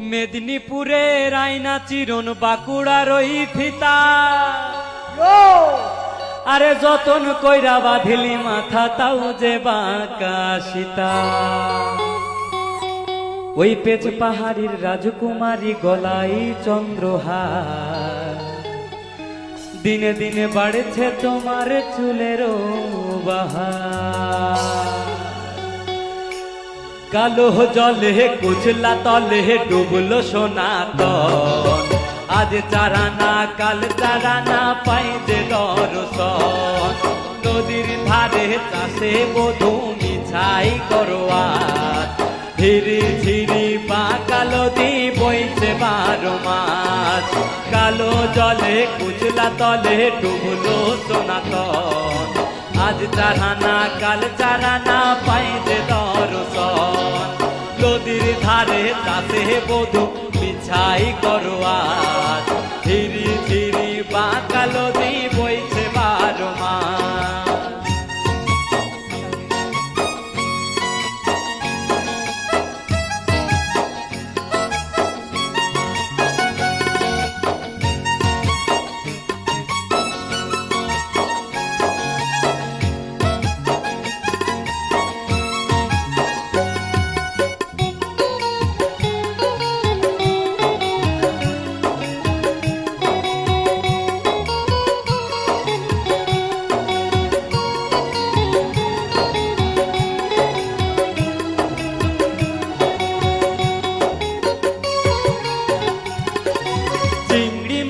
মেদিনীপুরের আয়না চিরন বাঁকুড়ার ওই ফিতা আরে যতন কইরা বাঁধিলি মাথা তাও যে বাঁকা সীতা। ওই পেচ পাহাড়ির রাজকুমারী গলাই চন্দ্রহার দিনে দিনে বাড়ছে তোমার চুলেরও বাহার। কালো জলে কুচলা তলে ডুবলো সনাতন আজ চারানা কাল চারানা পাই যে দর্শন। নদীর ধারে চাষে বধূ মিছাই করোয়ার ঝিরি ঝিরি বাঁকা নদী বইছে 12 মাস। কালো জলে কুচলা তলে ডুবলো সনাতন আজ চারানা কাল চারানা পাই যে দর্শন। নদীর ধারে চাষে বধূ মিছাই করোয়ার ঝিরি ঝিরি বাঁকা নদী বইছে 12 মাস।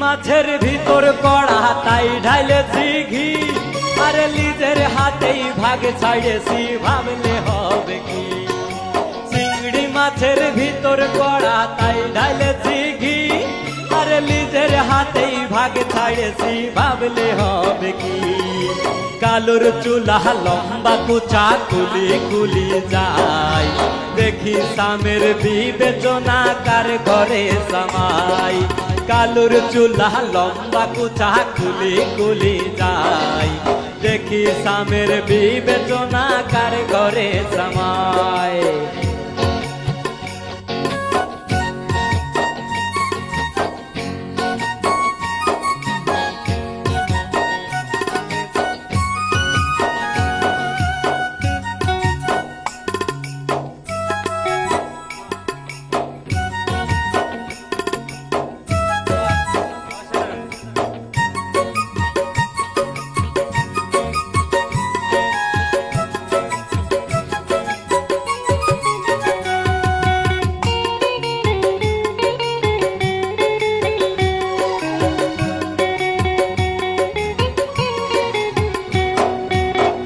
মাছের ভিতর কড়া তাই ঢাইলেছি ঘি আরে নিজের হাতেই ভাগ ছাড়েছি ভাবলে হবে কি। চিংড়ি মাছের ভিতর কড়া তাই ঢাইলেছি ঘি আরে নিজের হাতেই ভাগ ছাড়েছি ভাবলে হবে কি। কালোর চুলা লম্বা কুচা কুলি কুলি যায় দেখি সামের বিবেচনা কার ঘরে সামাই। কালোর চুলা লম্বা কুচা কুলি কুলি যায় দেখি সামের বিবেচনা কার ঘরে সামাই।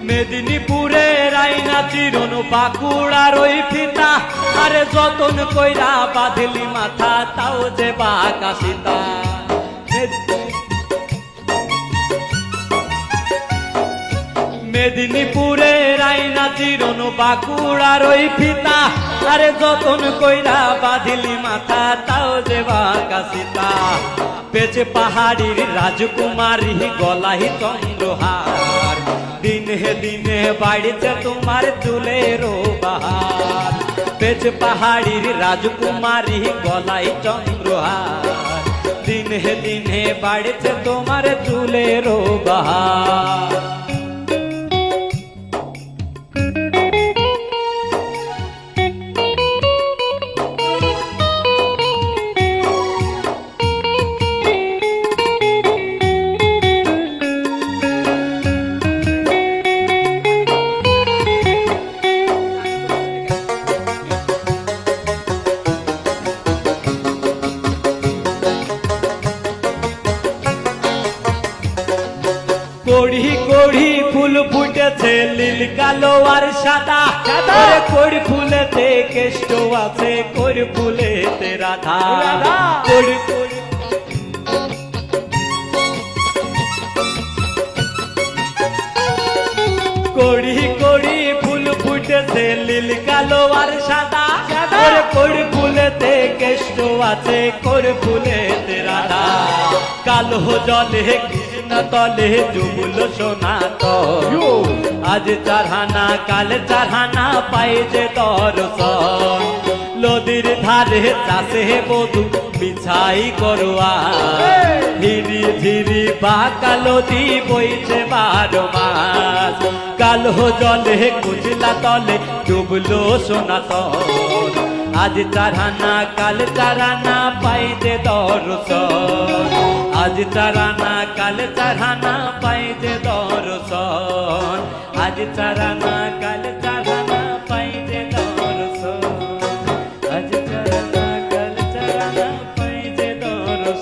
মেদিনীপুরের আয়না চিরন বাঁকুড়ার ওই ফিতা আরে যতন কইরা বাঁধলি মাথা তাও যে বাঁকা সীতা। মেদিনীপুরের আয়না চিরন বাঁকুড়ার ওই ফিতা আরে যতন কইরা বাঁধলি মাথা তাও যে বাঁকা সীতা। পেছে পাহাড়ির রাজকুমারী গলাই চন্দ্রহার দিনে দিনে বাড়ছে তোমার চুলেরও বাহার। পেছ পাহাড়ির রাজকুমারী গলাই চন্দ্রহার দিনে দিনে বাড়ছে তোমার চুলেরও বাহার। কড়ি কড়ি ফুল ফুটেছে নীল কালো আর সাদা কড়ি ফুলেতে কেষ্ট আছে কড়ি ফুলেতে রাধা। কড়ি কড়ি কড়ি ফুল ফুটেছে নীল কালো আর সাদা কড়ি ফুলেতে কেষ্ট আছে কড়ি ফুলেতে রাধা। কালো জলে তলে ডুবলো সনাতন আজ চারহানা কাল চারহানা পাই যে দর্শন। নদীর ধারে চাষে বধু মিছাই করোয়া ধীরে ধীরে বাঁকা নদী বইছে 12 মাস কালো জলে কুচলা তলে ডুবলো সনাতন আজ চারানা কাল চারানা পাইতে দর্শন আজ চারানা কাল চারানা পাইতে দর্শন আজ চারানা